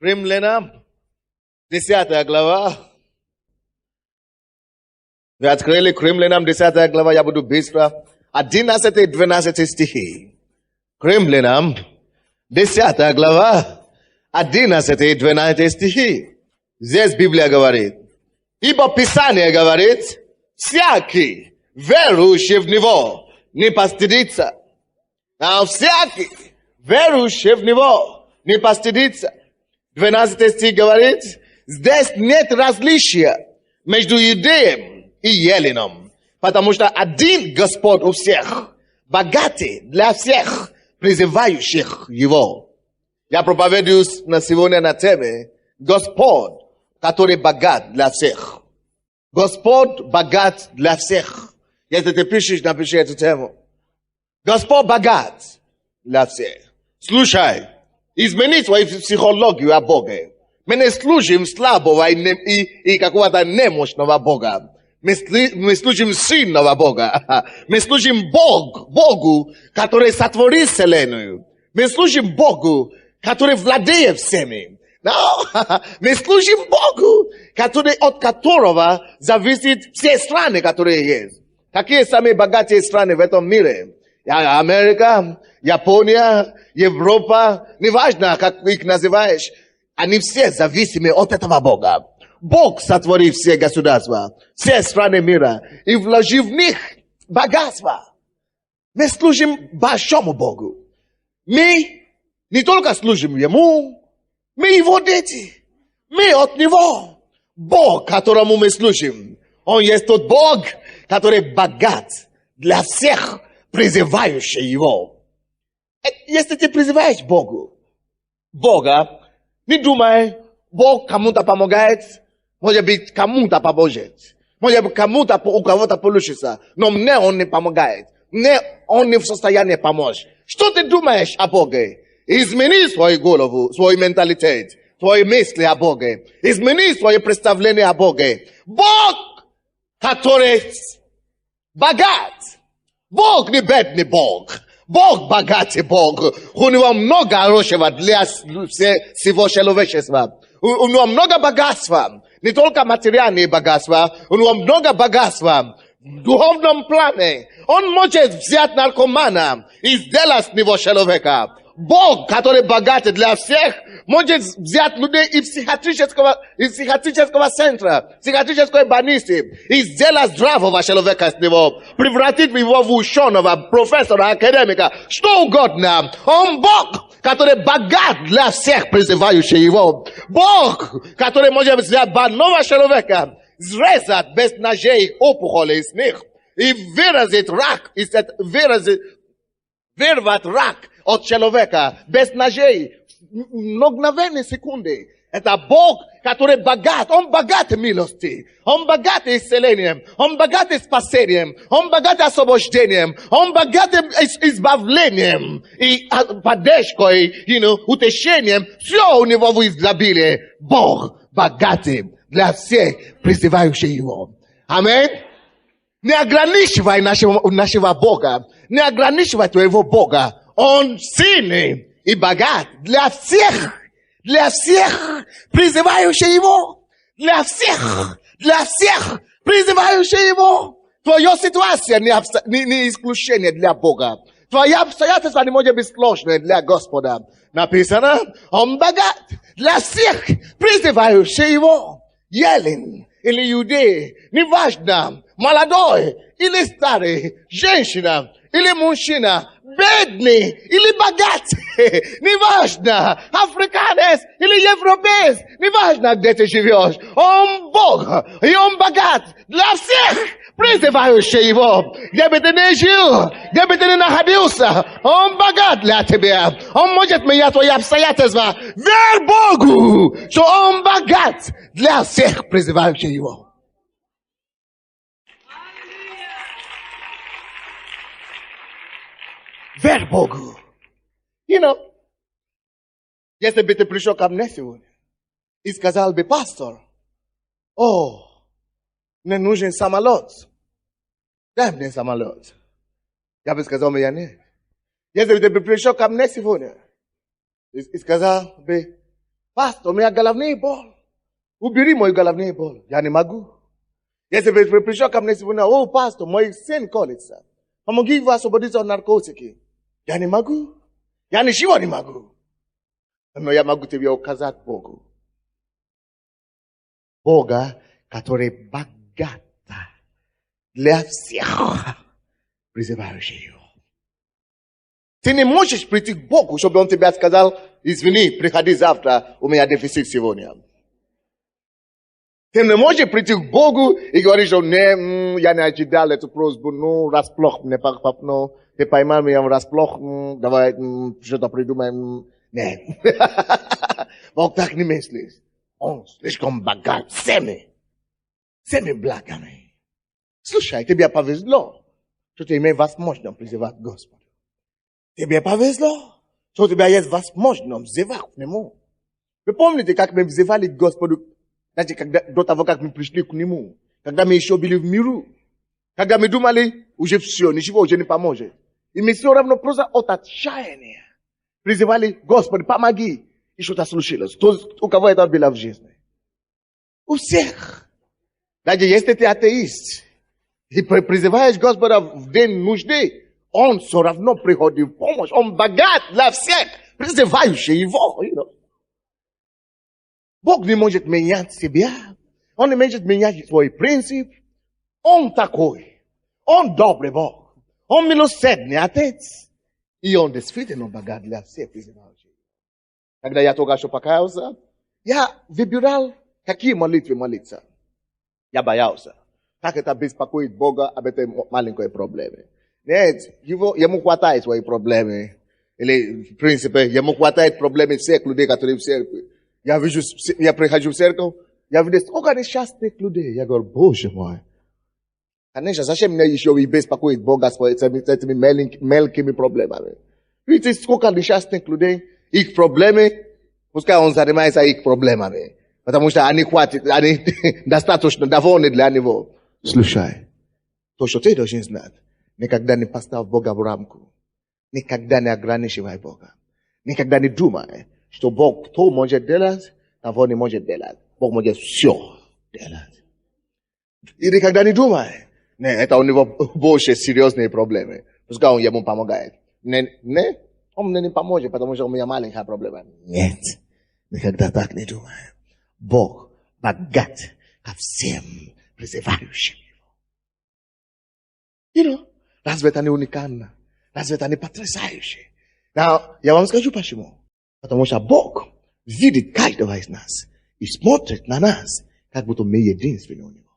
Римлянам, 10 глава. Вы открыли к Римлянам, 10 глава, я буду быстро. 11 и 12 стихи. К Римлянам, 10 глава, 11 и 12 стихи. Здесь Библия говорит. Ибо Писание говорит, всякий, верующий в Него, не постыдится. А всякий, верующий в Него, не постыдится. 12 стих говорит, здесь нет различия между иудеем и еленом, потому что один Господь у всех, богатый для всех, призывающих Его. Я проповедую на сегодня на теме Господь, который богат для всех. Господь богат для всех. Если ты пишешь, напиши эту тему. Господь богат для всех. Слушай, измени свою психологию о Боге. Мы не служим слабого и какого-то немощного Бога. Мы служим сильного Бога. Мы служим Богу, который сотворил вселенную. Мы служим Богу, который владеет всеми. Мы служим Богу, от которого зависят все страны, которые есть. Какие самые богатые страны в этом мире? Америка, Япония, Европа, неважно, как их называешь, они все зависимы от этого Бога. Бог сотворил все государства, все страны мира и вложил в них богатство. Мы служим большому Богу. Мы не только служим Ему, мы Его дети. Мы от Него. Бог, которому мы служим, Он есть тот Бог, который богат для всех, призывающих Его. Если ты призываешь Бога, не думай, Бог кому-то помогает, может быть, кому-то поможет. Может быть, у кого-то получится, но мне Он не помогает. Мне Он не в состоянии помочь. Что ты думаешь о Боге? Измени свою голову, свой менталитет, твои мысли о Боге. Измени свое представление о Боге. Бог, который богат. Бог не бедный Бог. Бог богатый Бог. У него много хорошего для всего человечества. У него много богатства. Не только материальные богатства. У него много богатства. В духовном плане. Он может взять наркомана и сделать с него человека. Бог, который богатый для всех, может взять людей из психиатрического центра, психиатрической больницы и сделать здравого человека с него, превратить его в ученого, профессора, академика, что угодно. Он Бог, который богат для всех, призывающих его. Бог, который может взять больного человека, срезать без ножей опухоли из них и вырвать рак от человека без ножей в мгновенные секунды. Это Бог, который богат. Он богат милости. Он богат исцелением. Он богат спасением. Он богат освобождением. Он богат избавлением и поддержкой, утешением. Все у него в изобилии. Бог богатый для всех, призывающих его. Аминь. Не ограничивай нашего Бога. Не ограничивай твоего Бога. Он сильный и богат для всех, призывающих Его, для всех, призывающих Его. Твоя ситуация не исключение для Бога. Твоя обстоятельства не может быть сложной для Господа. Написано, Он богат для всех, призывающих Его. Елен или иудей, неважно, молодой или старый, женщина или мужчина, бедный или богатый, неважно, африканец или европеец, неважно, где ты живешь, Он Бог, и Он богат для всех, призывающих Его. Где бы ты ни жил, где бы ты ни находился, Он богат для тебя. Он может менять твои обстоятельства. Верь Богу, что Он богат для всех, призывающих Его. Верь Богу. Если бы ты пришел ко мне сегодня и сказал бы, пастор, мне нужен самолет. Дай мне самолет. Я бы сказал, меня нет. Если бы ты пришел ко мне сегодня и сказал бы, Пастор, у меня головные боль. Убери мой головный боль. Я не могу. Если бы пришел ко мне сегодня, о, пастор, мой сын колется. Помоги его освободиться от наркотики. Я не могу. Я ничего не могу. Но я могу тебе указать Богу. Бога, который богат для всех призывающих его. Ты не можешь прийти к Богу, чтобы Он тебе сказал, извини, приходи завтра, у меня дефицит сегодня. Ты не можешь прийти к Богу и говорить, что не, я не ожидал эту просьбу, ну, расплох, не ну, ты поймал меня расплох, давай что-то придумаем. Нет. Бог так не мыслит. Он слишком богат всеми благами. Слушай, тебе повезло, что ты имеешь возможность призывать Господа. Тебе повезло, что у тебя есть возможность взывать к Нему. Вы помните, как мы взывали к Господу, знаете, до того, как мы пришли к Нему, когда мы еще были в миру, когда мы думали, уже все, ничего уже не поможет. И мы все равно просто от отчаяния призывали, Господи, помоги. И что-то случилось. У кого это было в жизни? У всех. Даже если ты атеист, и призываешь Господа в день нужды, Он все равно приходит в помощь. Он богат для всех, призывающих Его. You know. Бог не может менять себя. Он не может менять свой принцип. Он такой. Он добрый Бог. Он милосердный Отец. И Он действительно богат для всех призывающих. Когда я только что покаялся, я выбирал, какие молитвы молиться. Я боялся. Как это беспокоит Бога об этой маленькой проблеме. Нет, ему хватает свои проблемы. Или, в принципе, ему хватает проблемы всех людей, которые в церкви. Я прихожу в церковь, я вижу, сколько несчастных людей. Я говорю, Боже мой. Конечно, зачем мне еще и беспокоить Бога с этими мелкими проблемами? Видите, сколько несчастных людей, их проблемы, пускай Он занимается их проблемами. Потому что они достаточно довольны для Него. Слушай, то, что ты должен знать, никогда не поставь Бога в рамку. Никогда не ограничивай Бога. Никогда не думай, что Бог то может делать, того не может делать. Бог может все делать. И никогда не думай, это у него больше серьезные проблемы. Пускай Он ему помогает. Он мне не поможет, потому что у меня маленькая проблема. Нет, никогда так не думай. Бог богат ко всем призывающим Его. Разве это не уникально? Разве это не потрясающе? Я вам скажу почему. Потому что Бог видит каждого из нас и смотрит на нас, как будто мы единственные у Него.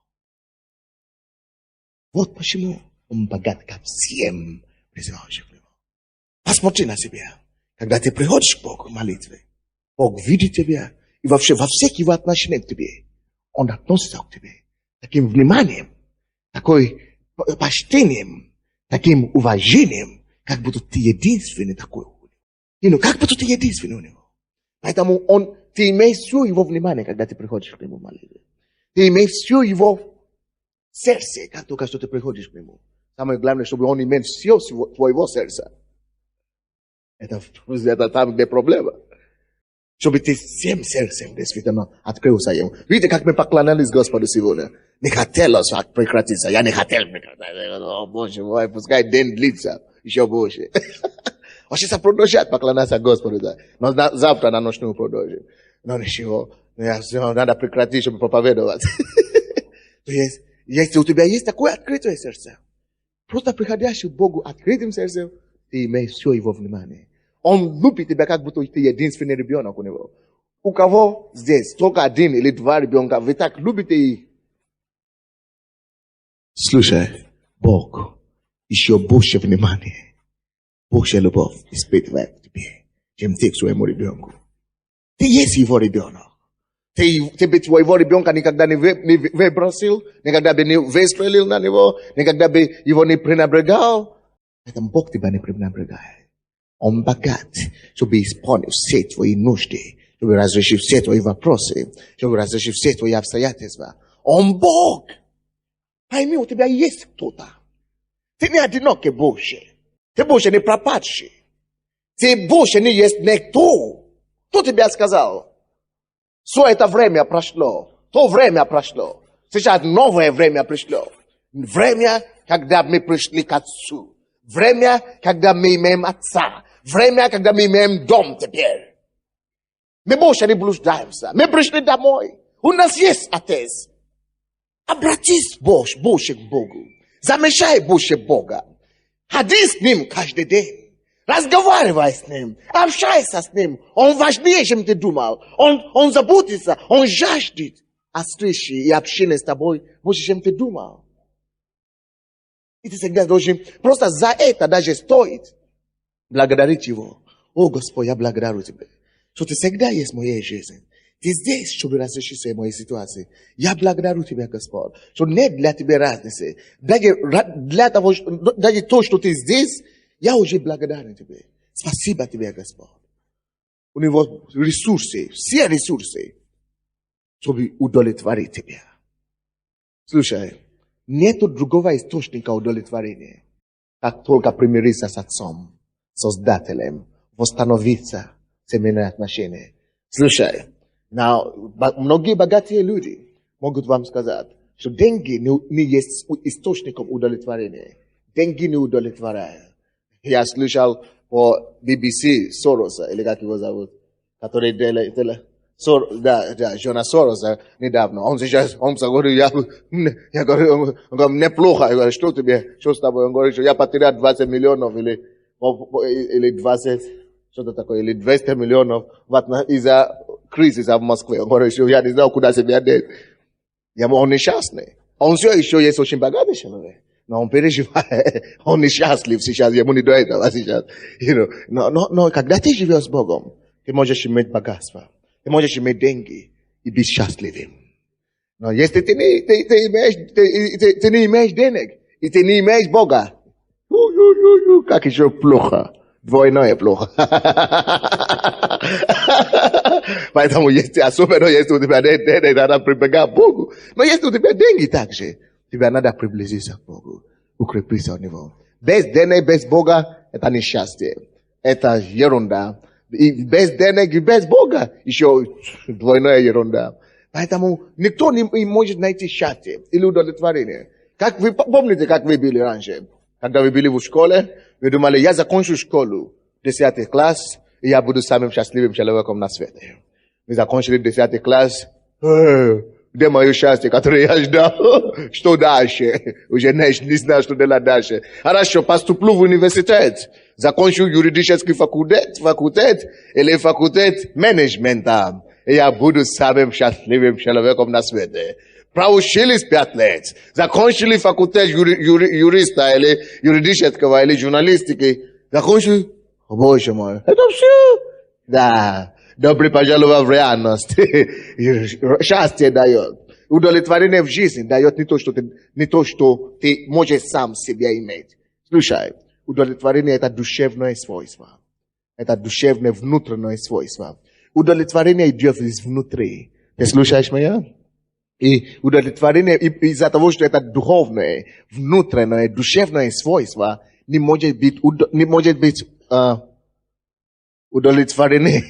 Вот почему Он богат ко всем призывающим Его. Посмотри на себя. Когда ты приходишь к Богу в молитве, Бог видит тебя и вообще во всех Его отношениях к тебе. Он относится к тебе таким вниманием, такой почтением, таким уважением, как будто ты единственный такой. Как будто ты единственный у Него. Поэтому ты имеешь все Его внимание, когда ты приходишь к Нему в молитве. Ты имеешь все Его сердце, как только что ты приходишь к Нему. Самое главное, чтобы Он имел все твоего сердца. Это там, где проблема. Чтобы ты всем сердцем действительно открылся Ему. Видите, как мы поклонялись Господу сегодня? Не хотелось прекратиться. Я не хотел прекратиться. О, Боже мой, пускай день длится еще больше. Хочется продолжать поклоняться Господу. Да. Но завтра на ночную продолжим. Но ничего. Надо прекратить, чтобы проповедовать. То есть, если у тебя есть такое открытое сердце, просто приходящий к Богу открытым сердцем, ты имеешь все Его внимание. Он любит тебя, как будто ты единственный ребенок у Него. У кого здесь только один или два ребенка, вы так любите их. Слушай, Бог еще больше внимания, больше любовь испытывает в тебе, чем ты к своему ребенку. Ты есть Его ребенок. Ты бы твоего ребенка никогда не выбросил, никогда бы не выстрелил на него, никогда бы его не пренебрегал. Поэтому Бог тебя не пренебрегает. Он богат, чтобы исполнить все твои нужды, чтобы разрешить все твои вопросы, чтобы разрешить все твои обстоятельства. Он Бог. Пойми, у тебя есть кто-то. Ты не одинокий больше. Ты больше не пропадший. Ты больше не есть никто. Кто тебе сказал? Все это время прошло. То время прошло. Сейчас новое время пришло. Время, когда мы пришли к Отцу. Время, когда мы имеем Отца. Время, когда мы имеем дом теперь. Мы больше не блуждаемся. Мы пришли домой. У нас есть Отец. Обратись больше к Богу. Замечай больше Бога. Ходи с Ним каждый день. Разговаривай с Ним. Общайся с Ним. Он важнее, чем ты думал. Он заботится. Он жаждет о встрече и общении с тобой больше, чем ты думал. И ты всегда должен просто за это даже стоит благодарить Его. О, Господь, я благодарю Тебя, что Ты всегда есть в моей жизни. Ты здесь, чтобы разрешить все мои ситуации. Я благодарю Тебя, Господь, что нет для Тебя разницы. Для того, даже то, что Ты здесь, я уже благодарен Тебе. Спасибо Тебе, Господь. У Него ресурсы, все ресурсы, чтобы удовлетворить Тебя. Слушай, нету другого источника удовлетворения, как только примириться с Отцом, Создателем, восстановиться семейные отношения. Слушай, многие богатые люди могут вам сказать, что деньги не есть источником удовлетворения. Деньги не удовлетворяют. Я слышал по BBC Сороса, или как его зовут, который Джона Сороса недавно. Он говорит, я говорю, неплохо. Я говорю, что тебе, что с тобой? Он говорит, что я потерял 20 миллионов или 20, что-то такое, или 200 миллионов из-за кризиса в Москве. Он говорит, что я не знаю, куда себя деть. Он несчастный. Он все еще есть очень богатый человек. Но он переживает. Он несчастлив сейчас. Ему не до этого сейчас. Но когда ты живешь с Богом, ты можешь иметь богатство. Ты можешь иметь деньги и быть счастливым. Но если ты не имеешь денег, и ты не имеешь Бога, как еще плохо. Двойное плохо. Поэтому, особенно если у тебя нет денег, надо прибегать к Богу. Но если у тебя деньги также, тебе надо приблизиться к Богу, укрепиться у Него. Без денег, без Бога, это несчастье. Это ерунда. И без денег, и без Бога, еще двойная ерунда. Поэтому никто не может найти счастье или удовлетворение. Как вы помните, как вы были раньше? Когда вы были в школе, вы думали, я закончу школу, 10 класс, и я буду самым счастливым человеком на свете. Вы закончили 10 класс, где мое счастье, которое я ждал? Что дальше? Уже не знаю, что делать дальше. Хорошо, поступлю в университет. Закончу юридический факультет или факультет менеджмента. И я буду самым счастливым человеком на свете. Проучились 5 лет. Закончили факультет юриста или юридического или журналистики. Закончили. О, Боже мой. Это все. Да. Добро пожаловать в реальность. Счастье дает. Удовлетворение в жизни дает не то, что ты можешь сам себе иметь. Слушай, удовлетворение это душевное свойство. Это душевное внутреннее свойство. Удовлетворение идет изнутри. Ты слушаешь меня? И удовлетворение из-за того, что это духовное, внутреннее, душевное свойство не может быть удовлетворение,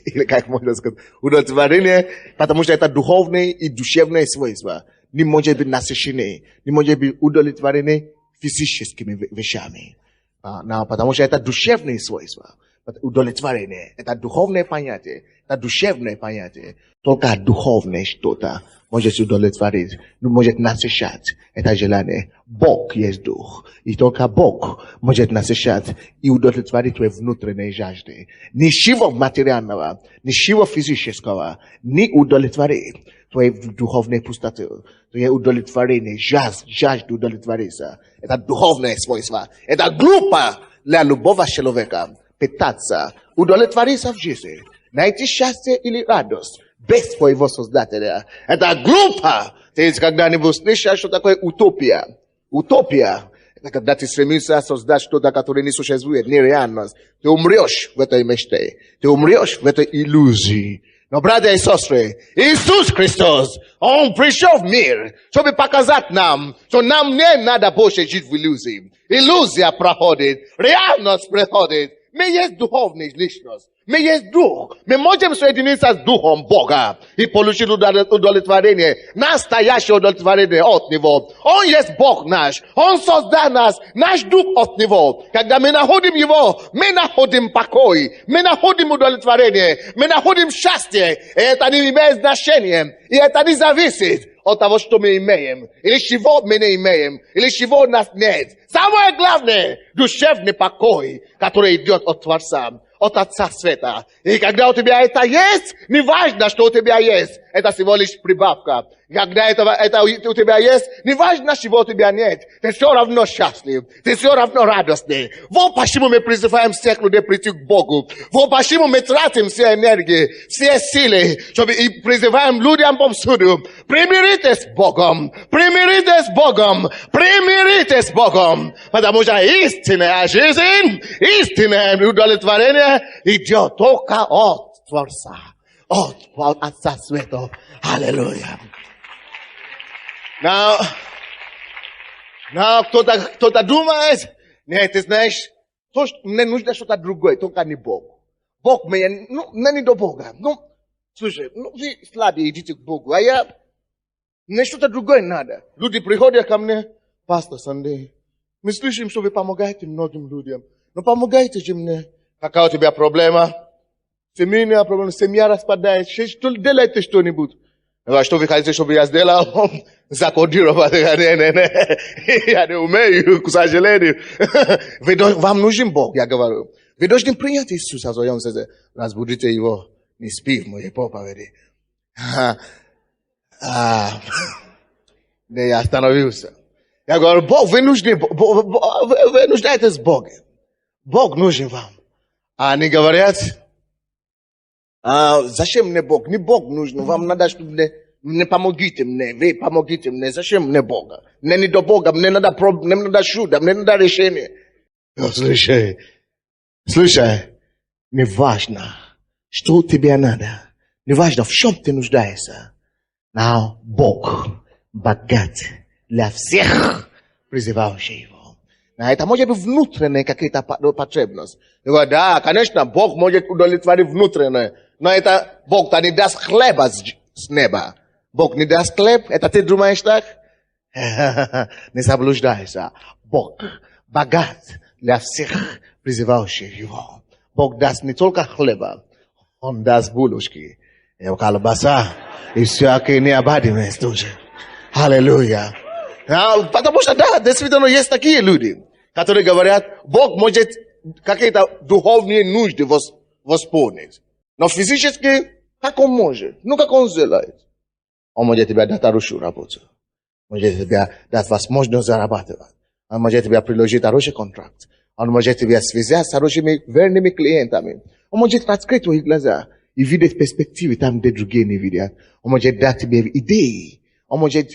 или как можно сказать, удовлетворение, потому что это духовное и душевное свойство. Не может быть насыщение, не может быть удовлетворение физическими вещами. Потому что это душевные свойства. Удовлетворение, это духовное понятие, это душевное понятие. Только духовное что-то может удовлетворить, может насыщать это желание. Бог есть дух, и только Бог может насыщать и удовлетворить твои внутренние жажды. Ничего материального, ничего физического не удовлетворит твои духовные пустоты, твои удовлетворение, жажду удовлетвориться. Это духовное свойство. Это глупо для любого человека пытаться удовлетвориться в жизни, найти счастье или радость без своего Создателя. Это глупо. Ты когда-нибудь слышал, что такое утопия? Утопия. Это когда ты стремишься создать что-то, которое не существует, нереальность. Ты умрешь в этой мечте. Ты умрешь в этой иллюзии. Но, братья и сестры, Иисус Христос, Он пришел в мир, чтобы показать нам, что нам не надо больше жить в иллюзии. Иллюзия проходит, реальность приходит. My jest duchowny liczność. My jest duch. My możemy sojedinić się z duchom Boga i получить удовлетворение. Настоящее удовлетворение от Него. Он есть Бог наш. Он создал нас. Наш дух от Него. Когда мы находим Его, мы находим покой. Мы находим удовлетворение. Мы находим счастье. И это не имеет значения. И это не зависит от того, что мы имеем. Или чего мы не имеем. Или чего у нас нет. Самое главное, душевный покой, который идет от Творца, от Отца Света. И когда у тебя это есть, не важно, что у тебя есть. Это всего лишь прибавка. Когда это у тебя есть, не важно, чего у тебя нет. Ты все равно счастлив. Ты все равно радостный. Вот почему мы призываем всех людей прийти к Богу. Вот почему мы тратим все энергии, все силы, чтобы и призываем людям повсюду. Примиритесь с Богом. Примиритесь с Богом. Примиритесь с Богом. Потому что истинная жизнь, истинное удовлетворение идет только от Творца. От Отца Света. Аллилуйя. Now, кто-то думает, нет, ты знаешь, то, что мне нужно что-то другое, только не Бог. Бог мне, мне не до Бога. Слушай, вы слабые, идите к Богу, мне что-то другое надо. Люди приходят ко мне, пастор Сандей, мы слышим, что вы помогаете многим людям, но помогайте же мне. Какая у тебя проблема? Семейная проблема, семья распадается, делайте что-нибудь. Что вы хотите, чтобы я сделал? Закодировать. Я не умею, к сожалению. Вам нужен Бог, я говорю. Вы должны принять Иисуса в своем сердце. Разбудите его. Не спи в моей проповеди. Я остановился. Я говорю, Бог, вы нуждаетесь в Боге. Бог нужен вам. А они говорят, зачем мне Бог? Не Бог нужен. Вам надо, чтобы мне помогите мне. Вы помогите мне. Зачем мне Бога? Мне не до Бога. Мне надо чудо. Мне надо решение. Слушай. Не важно, что тебе надо. Не важно, в чем ты нуждаешься. Но Бог богат для всех призывающих его. Это может быть внутренние какие-то потребности. Да, конечно, Бог может удовлетворить внутреннее. Но это Бог-то не даст хлеба с неба. Бог не даст хлеб. Это ты думаешь так? Не заблуждайся. Бог богат для всех призывающих его. Бог даст не только хлеба. Он даст булочки, колбаса и всякие необходимости тоже. Аллилуйя. Потому что, да, действительно, есть такие люди, которые говорят, Бог может какие-то духовные нужды восполнить. Но физически, как он может? Как он сделает? Он может тебе дать хорошую работу. Может тебе дать возможность зарабатывать. Он может тебе приложить хороший контракт. Он может тебя связать с хорошими, верными клиентами. Он может раскрыть твои глаза и видеть перспективы там, где другие не видят. Он может дать тебе идеи. Он может,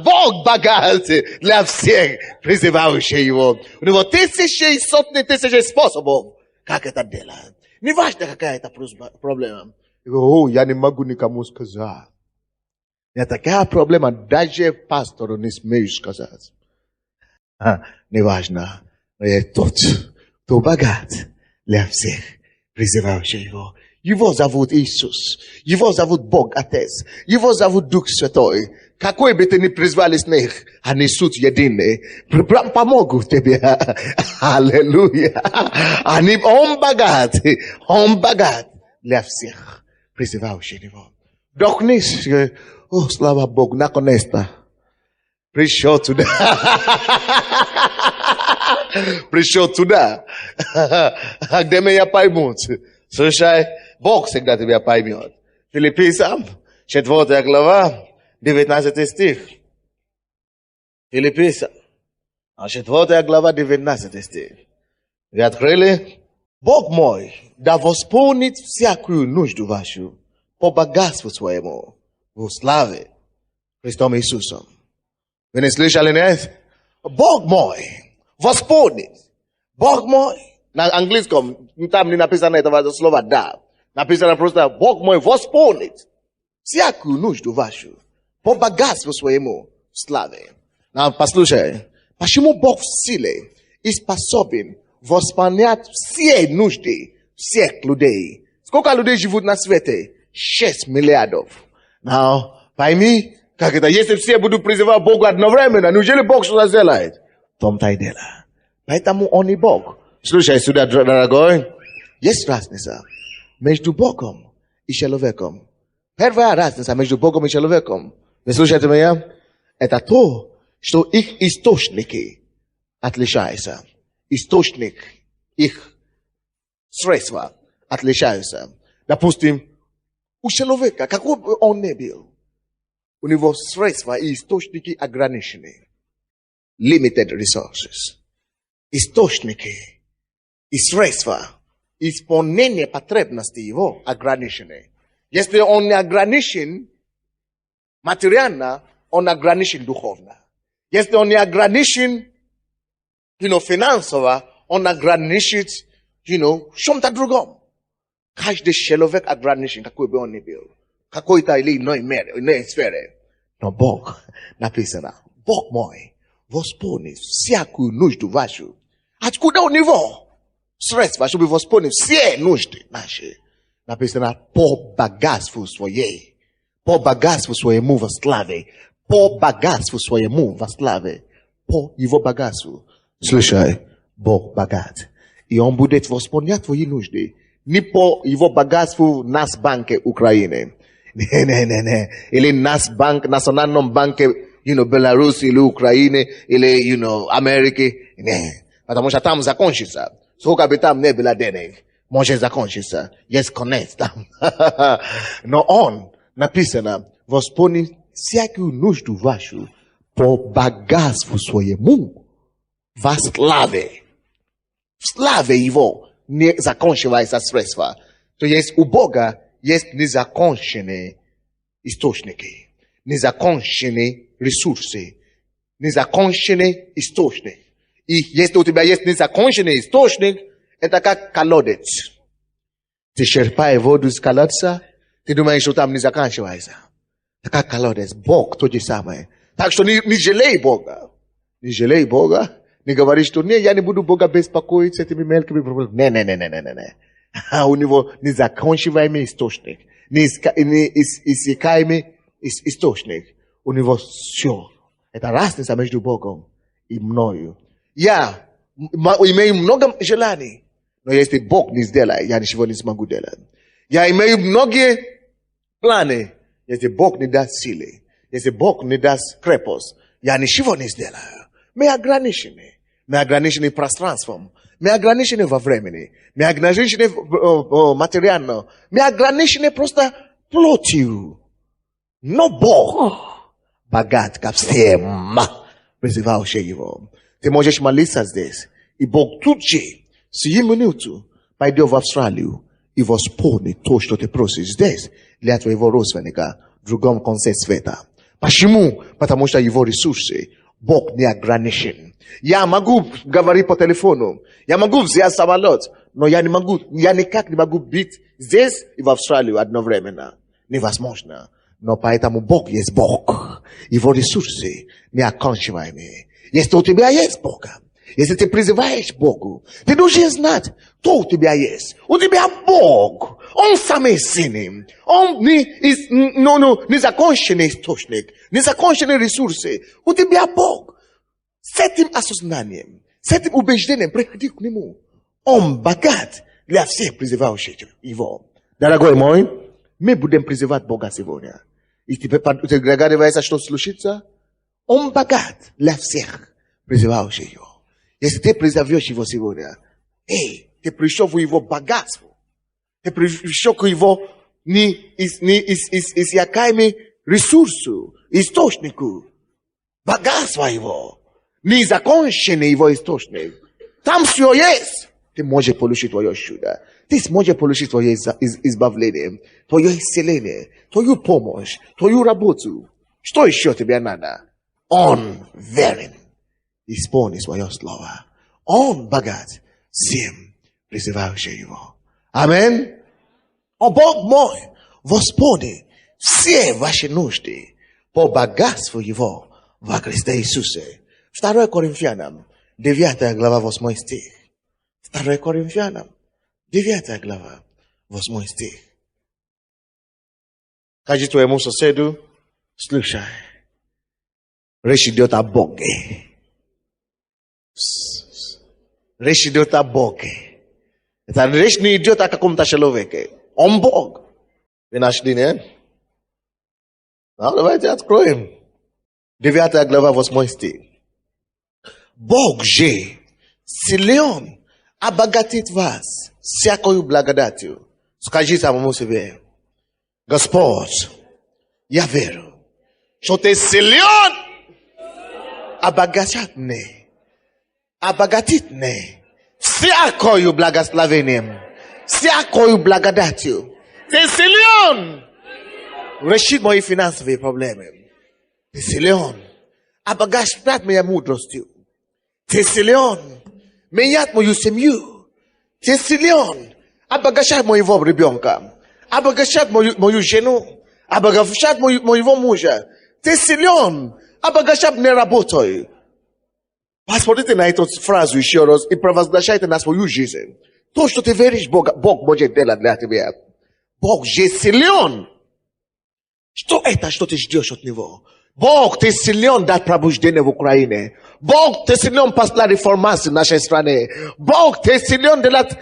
Бог богат для всех призывающих его. У него тысячи и сотни тысяч способов, как это делать. Не важно, какая это проблема. Я не могу никому сказать. У меня такая проблема, даже пастору не смею сказать. Не важно. Но я тот, кто богат для всех призывающих его. Его зовут Иисус. Его зовут Бог Отец. Его зовут Дух Святой. Какой бы ты ни призвали с них, они суть единые. Помогут тебе. Аллилуйя. Он богат для всех призывающих его. Вдохнись. Слава Богу, наконец-то. Пришел туда. Пришел туда. Где меня поймут. Слушай, Бог всегда тебя поймет. Филиппийцам, 4 глава, 19 стих. Филиппийцам, 4 глава, 19 стих. Вы открыли? Бог мой, да восполнит всякую нужду вашу по богатству своему в славе Христом Иисусом. Вы не слышали, нет? Бог мой, восполнит. Бог мой. На английском там не написано этого слова «да». Написано просто «Бог мой восполнит всякую нужду вашу по богатству своему в славе». Послушай, почему Бог в силе и способен воспонят все нужды всех людей. Сколько людей живут на свете? 6 миллиардов. Now, пойми, как это, если все будут призывать Бога одновременно, неужели Бог что-то сделает? В том-то и дело. Поэтому Он и Бог. Слушай сюда, дорогой. Есть разница между Богом и человеком. Первая разница между Богом и человеком. Вы слушаете меня? Это то, что их источники отличаются. Источник их средства отличаются. Допустим, у человека, какой бы он ни был, у него средства и источники ограничены. Limited resources. Источники и средства исполнения потребностей его ограничены. Если он не ограничен материально, он ограничен духовно. Если он не ограничен, финансово, он ограничен, в чем-то другом. Каждый человек ограничен, какой бы он ни был. Какой-то или иной сфере. Но Бог написано, Бог мой, восполнит всякую нужду вашу. Откуда у него средства, чтобы восполнить все нужды наши? Написано, по богатству своей. По богатству своему во славе. По богатству своему во славе. По его богатству. Слушай, Бог богат. И Он будет восполнять твои нужды. Не по его богатству в Нацбанке Украины. Не. Или Нацбанк, Национальном банке, Беларуси или Украины, или, Америки. Не. Потому что там закончится. Сколько бы там не было денег, может закончиться. Есть конец там. Но Он, написано, восполнит всякую нужду вашу по богатству своему во славе. В славе Его не закончивается средства. То есть у Бога есть незаконченные источники, незаконченные ресурсы, незаконченный источник. И если у тебя есть незаконченный источник, это как колодец. Ты черпаешь воду из колодца, ты думаешь, что там не заканчивается. Это как колодец. Бог то же самое. Так что не жалей Бога. Не жалей Бога. Не говори, что не, я не буду Бога беспокоить с этими мелкими проблемами. Не. У него незакончиваемый источник. Неиссякаемый источник. У него все. Это разница между Богом и мною. Я имею много желаний. Но если Бог не сделает, я ничего не смогу делать. Я имею многие планы. Если Бог не даст силы, если Бог не даст крепость, я ничего не сделаю. Мы ограничены. Мы ограничены пространством. Мы ограничены во времени. Мы ограничены материально. Мы ограничены просто плотью. Но Бог богат ко всем, призывающий Его. Ты можешь молиться здесь. И Бог тут же, сию минуту, пойдет в Австралию и восполнит то, что ты просишь здесь, для твоего родственника в другом конце света. Почему? Потому что его ресурсы Бог не ограничен. Я могу говорить по телефону, я могу взять самолет, но я никак не могу быть здесь и в Австралию одновременно. Невозможно. Но поэтому Бог есть Бог. Его ресурсы неокончиваемые. Если у тебя есть Бога, если ты призываешь Богу, ты должен знать, кто у тебя есть. У тебя Бог. Он самый сильный. Он незаконченный источник, незаконченные ресурсы. У тебя Бог. С этим осознанием, с этим убеждением приходи к Нему. Он богат для всех призывающих Его. Дорогой мой, мы будем призывать Бога сегодня. И ты догадываешься, что случится? Он богат для всех призывающих Его. Если ты призовешь Его сегодня, ты пришел в Его богатство. Ты пришел к Его неиссякаемому ресурсу, источнику, богатство Его, незаконченный Его источник. Там все есть. Ты можешь получить твое чудо. Ты сможешь получить твое избавление, твое исцеление, твою помощь, твою работу. Что еще тебе надо? Он верен. Исполни свое слово. Он богат всем призывающим Его. Аминь. О Бог мой, восполни все ваши нужды по богатству Его во Христе Иисусе. 2 Коринфянам, 9 глава, 8 стих. 2 Коринфянам, 9 глава, 8 стих. Скажи твоему соседу, слушай, речь идет о Боге. Речь идет о Боге. Это речь не идет о каком-то человеке. Он Бог. Вы нашли, нет? Ну, давайте откроем. 9 глава, 8 стих. Бог же силен обогатит вас всякою благодатью. Скажи самому себе, Господь, я верю, что ты силен обогатит мне всякою благословением, всякою благодатью. Ты силен решить мои финансовые проблемы. Ты силен обогащать меня мудростью. Ты силен менять мою семью. Ты силен обогащать моего ребенка. Обогащать мою жену. Обогащать моего мужа. Ты силен обогащать мне работой. Посмотрите на эту фразу еще раз и провозглашайте на свою жизнь. То, что ты веришь, Бог может делать для тебя. Бог же силен. Что это, что ты ждешь от Него? Бог, ты силен дать пробуждение в Украине. Бог, ты силен послать реформацию в нашей стране. Бог, ты силен делать,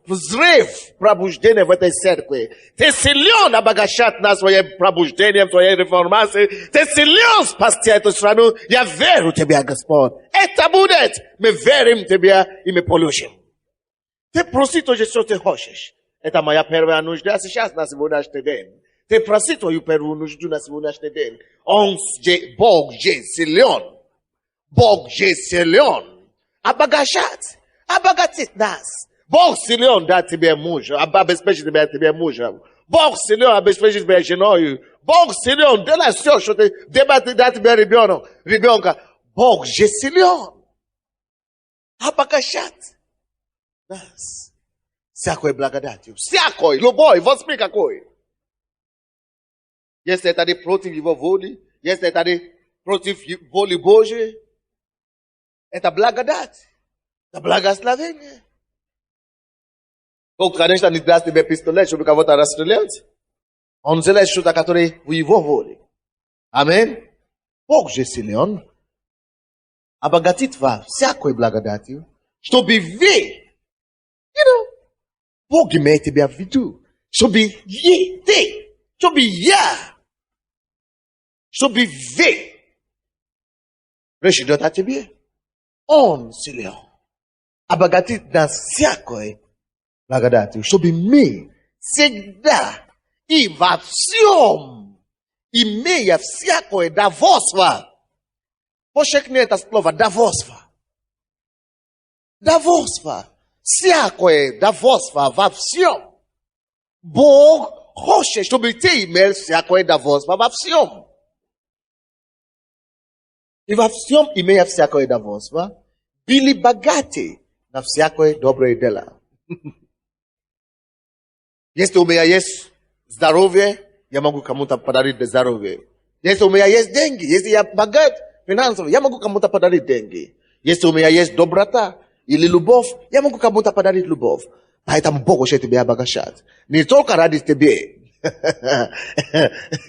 взрыв пробуждения в этой церкви. Ты силен обогащать нас своим пробуждением, своей реформацией. Ты силен спасти эту страну. Я верю в Тебя, Господь. Это будет. Мы верим в Тебя и мы получим. Ты проси то, что ты хочешь. Это моя первая нужда сейчас на сегодняшний день. Ты проси твою первую нужду на сегодняшний день. Бог же силен. Бог же силен. Обогатит нас. Бог силен дать тебе мужа, обеспечить тебе мужа. Бог силен обеспечить тебя женой. Бог силен делать все, что ты дать тебе ребенка. Бог же силен обогащать нас всякой благодатью. Всякой, любой, возьми какой. Если это не против его воли, если это не против воли Божьей, это благодать, это благословение. Бог, конечно, не даст тебе пистолет, чтобы кого-то расстрелять. Он делает что-то, которое в его воле. Аминь. Бог же силен обогатит вас всякой благодатью, чтобы вы, Бог имеет тебя в виду, чтобы ты, чтобы я, чтобы вы, речь идет о тебе. Он силен обогатит нас всякой благодатью, чтобы мы всегда и во всем, имея всякое довольство. Подчеркни это слово довольство. Довольство. Всякое довольство во всем. Бог хочет, чтобы ты имел всякое довольство во всем. И во всем, имея всякое довольство, были богаты на всякое доброе дело. Если у меня есть здоровье, я могу кому-то подарить здоровье. Если у меня есть деньги, если я богат финансово, я могу кому-то подарить деньги. Если у меня есть доброта или любовь, я могу кому-то подарить любовь. Поэтому Бог хочет тебя обогащать. Не только ради тебя.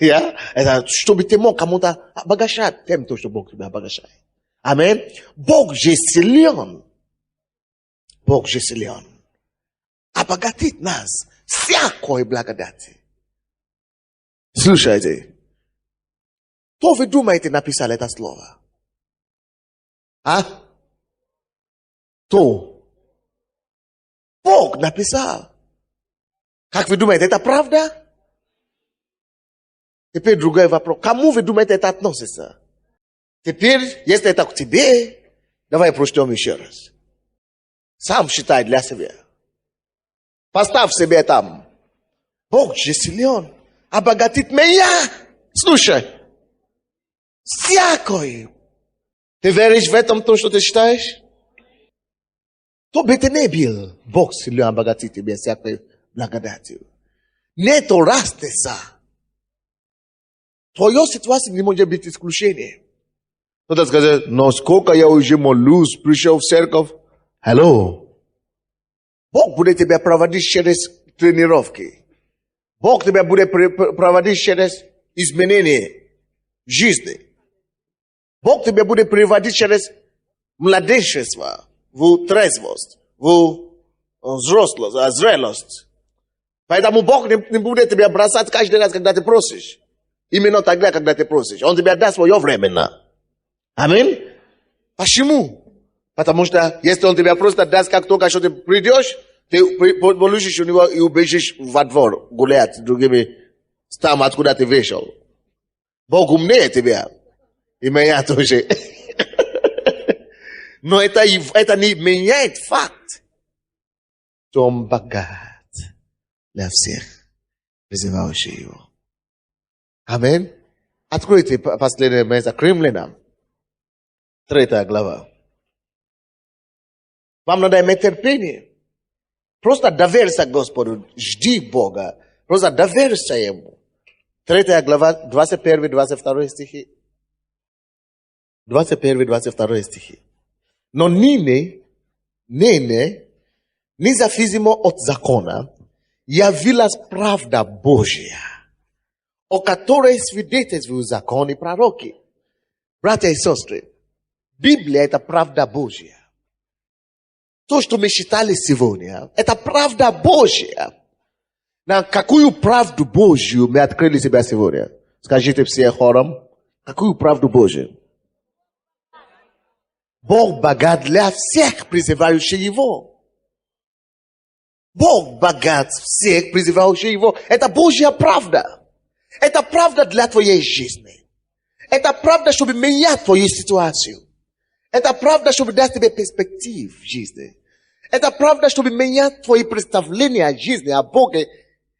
Это чтобы ты мог кому-то обогащать тем, что Бог тебя обогащает. Аминь. Бог же силен. Бог же силен обогатит нас всякой благодати. Слушайте. Что вы думаете, написал это слово? То Бог написал. Как вы думаете, это правда? Теперь другой вопрос. Кому вы думаете, это относится? Теперь, если это к тебе, давай прочтем еще раз. Сам считай для себя. Поставь себе там. Бог же силен обогатит меня. Слушай. Всякую. Ты веришь в этом, то, что ты считаешь? То бы ты не был. Бог силен обогатит тебя всякой благодатью. Нету разницы. Твоя ситуация не может быть исключением. Кто-то скажет, но сколько я уже молюсь, пришел в церковь. Hello. Бог будет тебя проводить через тренировки. Бог тебя будет проводить через изменения в жизни. Бог тебя будет приводить через младенчество, в трезвость, в зрелость. Поэтому Бог не будет тебя бросать каждый раз, когда ты просишь. Именно тогда, когда ты просишь. Он тебя даст свое временно. Аминь. Почему? Потому что если он тебя просто даст, как только что ты придешь, ты получишь у него и убежишь во двор гулять с другими там, откуда ты вышел. Бог умнее тебя. И меня тоже. Но это не меняет факт, что он богат для всех, призывающих его. Аминь. Откройте последнее место к Римлянам. 3 глава. Вам надо иметь терпение. Просто доверься Господу. Жди Бога. Просто доверься Ему. 3 глава, 21-22 стихи. 21-22 стихи. Но ныне, независимо от закона, явилась правда Божья, о которой свидетельствуют закон и пророки. Братья и сестры, Библия – это правда Божья. То, что мы читали сегодня, это правда Божья. На какую правду Божью мы открыли себя сегодня? Скажите все хором, какую правду Божью? Бог богат для всех, призывающих Его. Бог богат всех, призывающих Его. Это Божья правда. Это правда для твоей жизни. Это правда, чтобы менять твою ситуацию. Это правда, чтобы дать тебе перспектив в жизни. Это правда, чтобы менять твои представления о жизни, о Боге.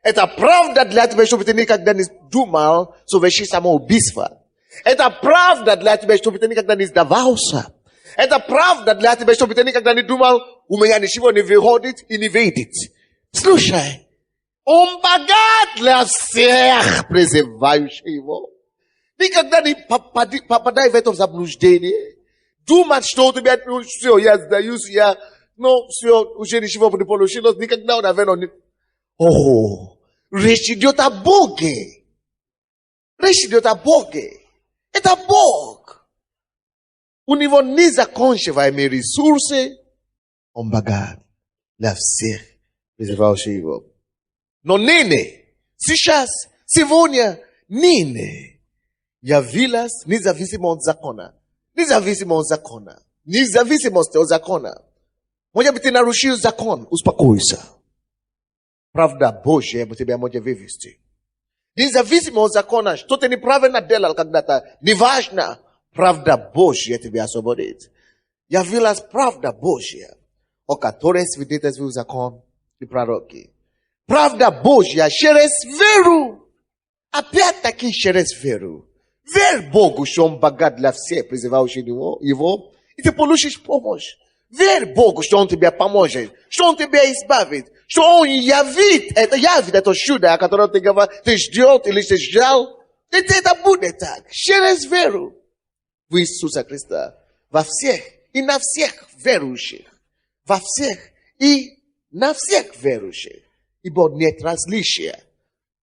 Это правда для тебя, чтобы ты никогда не думал совершить самоубийство. Это правда для тебя, чтобы ты никогда не сдавался. Это правда для тебя, чтобы ты никогда не думал, у меня ничего не выходит и не выйдет. Слушай, он богат для всех, призывающих его. Никогда не попадай в это заблуждение. Думать, что у тебя, все, я сдаюсь, все, уже ничего не получилось, никогда, наверное, не... О, речь идет о Боге. Речь идет о Боге. Это Бог. У него незакончиваемые ресурсы. Он богат для всех, призывающих его. Но ныне, сейчас, сегодня, ныне, явилась независимо от закона. Независимость от закона. Может быть, ты нарушил закон, успокойся. Правда Божья тебя может вывести. Независимо от закона, что ты неправильно делал когда-то, неважно, правда Божья тебя освободит. Явилась правда Божья, о которой свидетельствуют закон и пророки. Правда Божья через веру. Опять-таки через веру. Верь Богу, что Он богат для всех, призывающих Его, и ты получишь помощь. Верь Богу, что Он тебе поможет, что Он тебя избавит, что Он явит это чудо, о котором ты ждешь или ты ждал. Это будет так, через веру в Иисуса Христа. Во всех и на всех верующих. Во всех и на всех верующих. Ибо нет различия.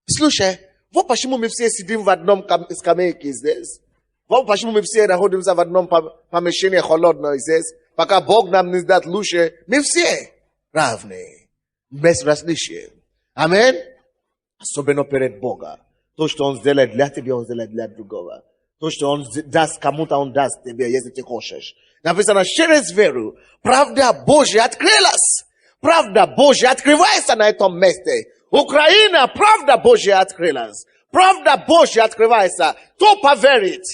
Слушай, вот почему мы все сидим в одном скамейке здесь. Вот почему мы все находимся в одном помещении холодном здесь. Пока Бог нам не даст лучше, мы все равны. Без различия. Аминь. Особенно перед Богом. То, что Он сделает для тебя, Он сделает для другого. То, что Он даст кому-то, Он даст тебе, если ты хочешь. Написано, через веру, правда Божья открылась. Правда Божья открывается на этом месте. Украина, правда Божья открылась. Правда Божья открывается. Кто поверит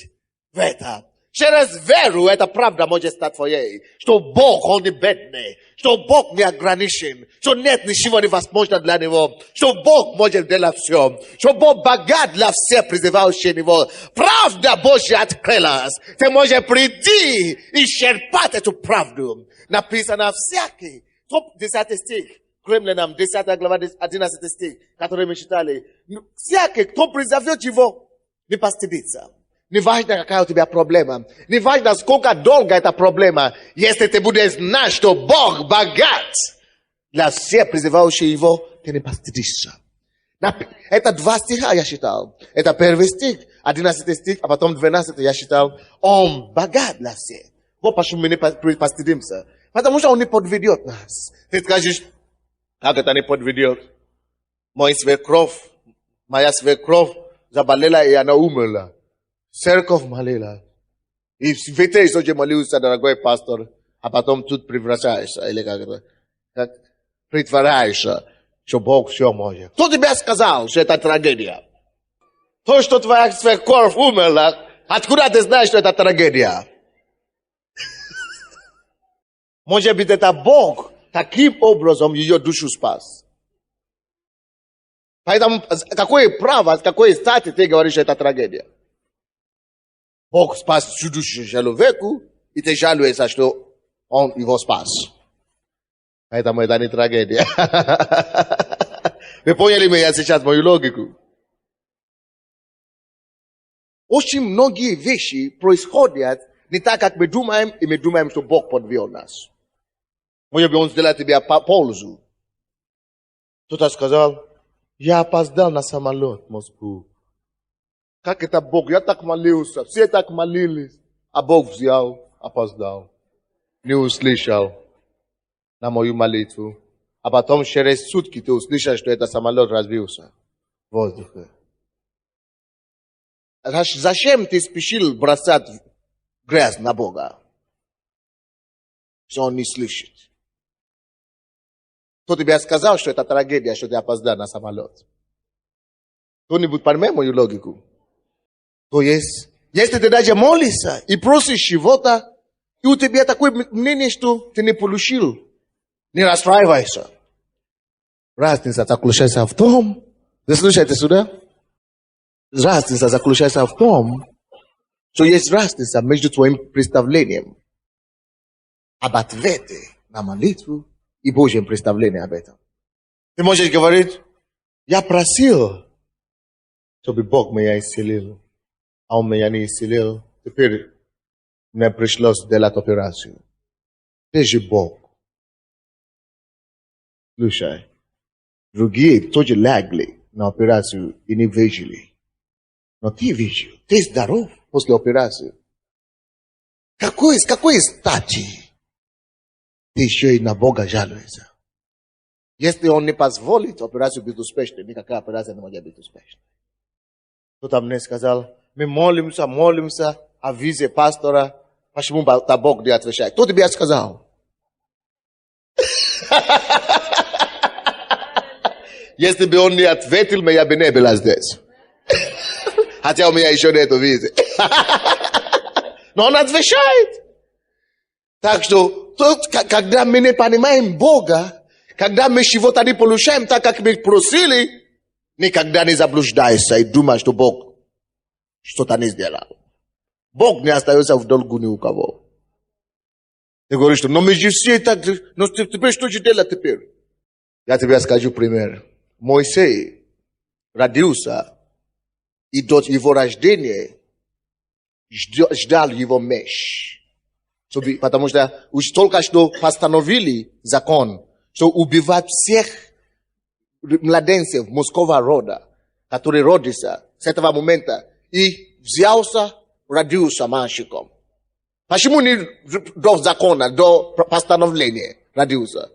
в это? Через веру эта правда может стать твоей. Что Бог, Он не бедный. Что Бог не ограничен. Что нет ничего невозможно для Него. Что Бог может делать все. Что Бог богат для всех призывающих Его. Правда Божья открылась. Ты можешь прийти и черпать эту правду. Написано всякий. 10 стих. Римлянам, 10 глава, 11 стих, который мы читали. Всякий, кто призовет Его, не постыдится. Nieważne jaka u ciebie problema. Nieważne skолько долго это проблема. Если ты будешь знать, что Бог богат для всех призывающих Его, ты не постыдишься. Это 2 стиха я читал. Это 1 стих, 11 стих, а потом 12 я читал. Он богат для всех. Вот почему мы не постыдимся. Потому что Он не подведет нас. Ты скажешь, как это не подведет? Моя свекровь заболела, и она умерла. Церковь молила. И в этой истории молился, дорогой пастор, а потом тут превращаешься, или как это, как притворяешься, что Бог все может. Кто тебе сказал, что это трагедия? То, что твоя свекровь умерла, откуда ты знаешь, что это трагедия? Может быть, это Бог таким образом ее душу спас. Поэтому какое право, с какой стати ты говоришь, что это трагедия? Бог спас всю душу человеку, и ты жалуешься, что Он его спас. Поэтому это не трагедия. Вы поняли меня сейчас, мою логику? Очень многие вещи происходят не так, как мы думаем, и мы думаем, что Бог подвел нас. Может быть, Он сделает тебе пользу. Кто-то сказал, я опоздал на самолет в Москву. Как это Бог? Я так молился, все так молились. А Бог взял, опоздал. Не услышал на мою молитву. А потом через сутки ты услышал, что этот самолет разбился в воздухе. Зачем ты спешил бросать грязь на Бога? Что Он не слышит. Кто тебе сказал, что это трагедия, что ты опоздал на самолет? Кто-нибудь поймет мою логику? То есть, если ты даже молишься и просишь чего-то, и у тебя такое мнение, что ты не получил, не расстраивайся. Разница заключается в том, вы слушаете сюда? Разница заключается в том, что есть разница между твоим представлением об ответе на молитву и Божьим представлением об этом. Ты можешь говорить, я просил, чтобы Бог меня исцелил. А Он меня не исцелил. Теперь мне пришлось делать операцию. Ты же Бог. Слушай, другие тоже легли на операцию и не выжили. Но ты выжил. Ты здоров после операции. С какой стати ты еще и на Бога жалуешься? Если Он не позволит операцию быть успешной, никакая операция не может быть успешной. Кто-то мне сказал, мы молимся о визе пастора, почему Бог не отвечает? Кто тебе сказал? Если бы Он не ответил, я бы не был здесь. Хотя у меня еще нет визы. Но Он отвечает. Так что, когда мы не понимаем Бога, когда мы чего-то не получаем так, как мы просили, никогда не заблуждайся и думай, что Бог что-то не сделал. Бог не остается в долгу ни у кого. Ты говоришь, что, но мы же все так, но теперь что же делать теперь? Я тебе скажу пример. Моисей родился, и до его рождения ждал его меч. Потому что уж только что постановили закон, что убивать всех младенцев мужского рода, которые родятся с этого момента, и взялся, родился мальчиком. Почему не до закона, до постановления родился?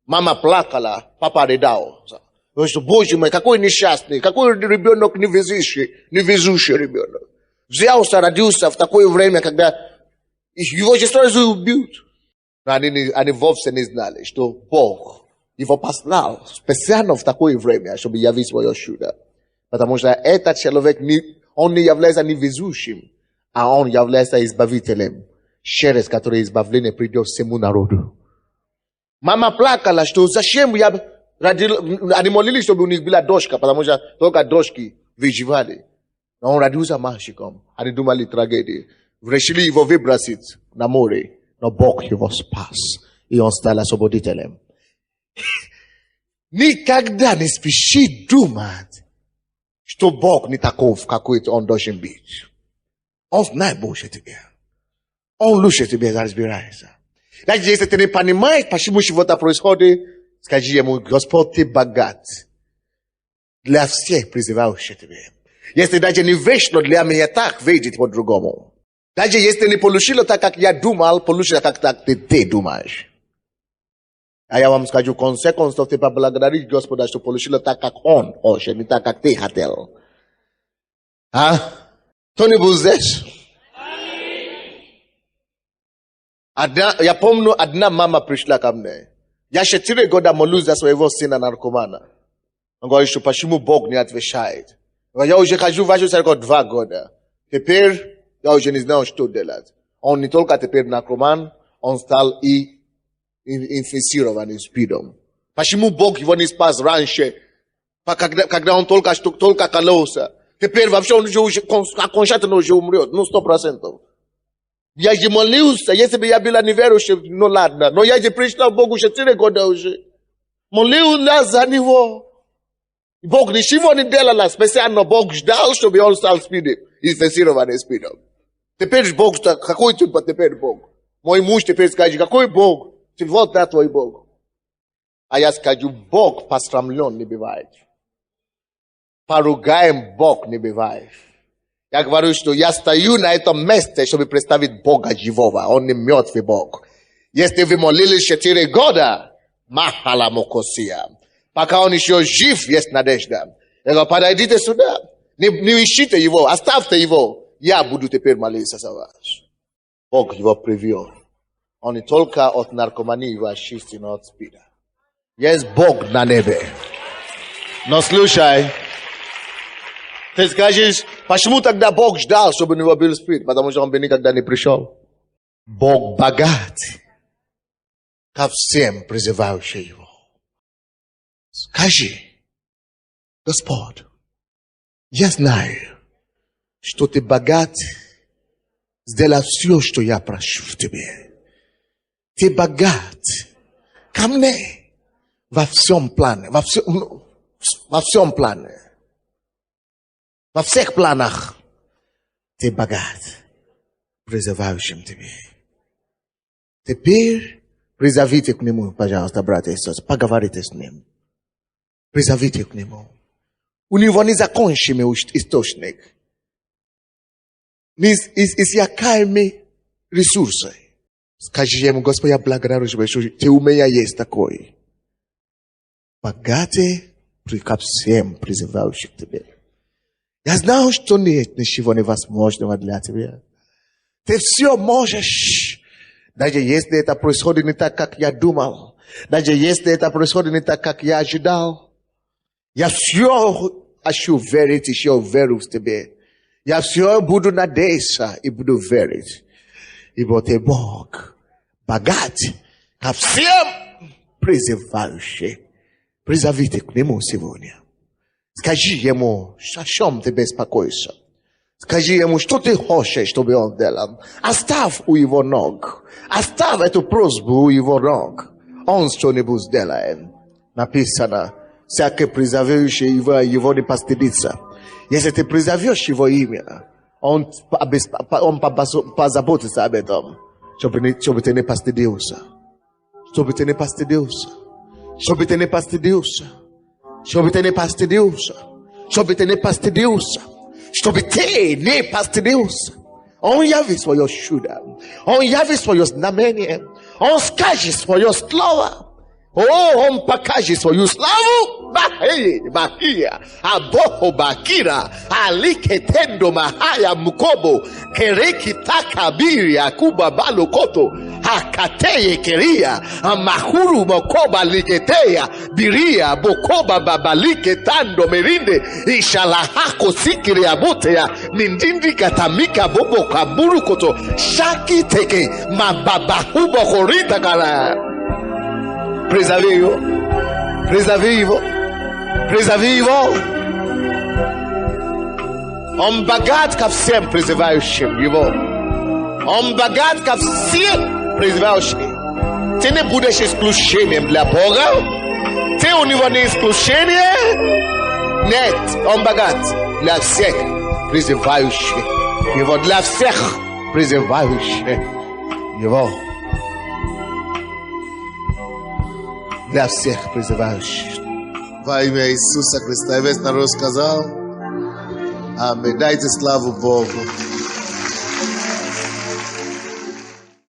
Мама плакала, папа рыдал. Боже мой, какой несчастный, какой ребенок невезущий ребенок. Взялся, родился в такое время, когда его же сразу убьют. Они вовсе не знали, что Бог его послал специально в такое время, чтобы явить свое чудо. Потому что этот человек, он не является невезущим, а он является избавителем, через который избавление придет всему народу. Мама плакала, что зачем я родил, они молились, чтобы у них была дочка, потому что только дочки выживали. Но он родился мальчиком, они думали трагедии. Решили его выбросить на море, но Бог его спас, и он стал освободителем. Никогда не спеши думать, что Бог не таков, какой он должен быть. On знает больше тебя. Он лучше тебя разбирается. Даже если ты не понимаешь, почему чего-то происходит, скажи ему: Господь, ты богат для всех призывающих тебя. Если даже не вечно для меня так, видит по-другому. Даже если не получило так, как я думал, получилось так, как ты думаешь. А я вам скажу, консеквенцию ты поблагодарить Господа, что получило так, как Он хочет, не так, как ты хотел. А? Кто-нибудь здесь? Я помню, одна мама пришла ко мне. Я 4 года молюсь за своего сына наркомана. Он говорит, что почему Бог не отвечает. Я уже хожу в вашу церковь 2 года. Теперь я уже не знаю, что делать. Он не только теперь наркоман, он стал и инфицированным спидом. Почему Бог его не спас раньше, когда он только кололся? Теперь вообще он уже окончательно уже умрет, 100%. Я же молился, если бы я был неверующим, ну ладно. Но я же пришел к Богу 4 года уже. Молился за него. Бог ничего не делал специально. Бог ждал, чтобы он стал спидом, инфицированным спидом. Теперь Бог, какой ты теперь Бог? Мой муж теперь скажет, какой Бог? Вот да, твой Бог. А я скажу, Бог посрамлен не бывает. Поругаем Бог не бывает. Я говорю, что я стою на этом месте, чтобы представить Бога живого. Он не мертвый Бог. Если вы молились 4 года, махала мокосия. Пока он еще жив, есть надежда. Я говорю, подойдите сюда. Не ищите его, оставьте его. Я буду теперь молиться за вас. Бог его привел. Он не только от наркомании его очистил, но от спида. Есть Бог на небе. Но слушай, ты скажешь, почему тогда Бог ждал, чтобы у него был спид? Потому что он бы никогда не пришел. Бог богат ко всем призывающим его. Скажи, Господь, я знаю, что ты богат, сделай все, что я прошу в тебе. Ты богат ко мне во всем плане, во всем плане. Во всех планах ты богат, призывающим тебе. Теперь призовите к нему, пожалуйста, братья и сестры, поговорите с ним. Призовите к нему. У него незакончимый источник. Неиссякаемый ресурсы. Скажи ему, Господи, я благодарю тебя, что ты у меня есть такой. Богатый ко всем призывающим тебе. Я знаю, что нет ничего невозможного для тебя. Ты все можешь. Даже если это происходит не так, как я думал. Даже если это происходит не так, как я ожидал. Я все хочу верить, еще верю в тебе. Я все буду надеяться и буду верить. Ибо ты Бог богат ко всем призывающим. Призовите к нему сегодня. Скажи ему, о чем ты беспокоишься. Скажи ему, что ты хочешь, чтобы он делал. Оставь у его ног. Оставь эту просьбу у его ног. Он что-нибудь сделает. Написано, всякий призовущий его не постыдится. Если ты призовешь его имя, он позаботится об этом, чтобы ты не постыдился. Чтобы ты не постыдился. Чтобы ты не постыдился. Чтобы ты не постыдился. Чтобы ты не постыдился. Чтобы ты не постыдился. Он явит свое чудо. Он явит свое знамение. Он скажет свое слово. Он покажет свою славу. Bahia, Aboho Bakira, Aliketendo Mahaya Mukobo, Kereki Takabiri, Akuba Balokoto, Hakateye Keria, Amahuru Mokoba Liketeya, Biria, Bokoba Babaliketando Merinde, Ishalahako Sikiri Abotea, Nindindi Katamika Bobo Kaburukoto, Shaki Teke, Mababahubo Horita Kara. Preservivo. Он богат ко всем призывающим его. Он богат ко всем призывающим. Ты не будешь исключением для Бога. Ты у него не исключение. Нет, он богат для всех призывающих. Его для всех призывающих Его. Для всех призывающих. Во имя Иисуса Христа. И весь народ сказал: Аминь. Дайте славу Богу.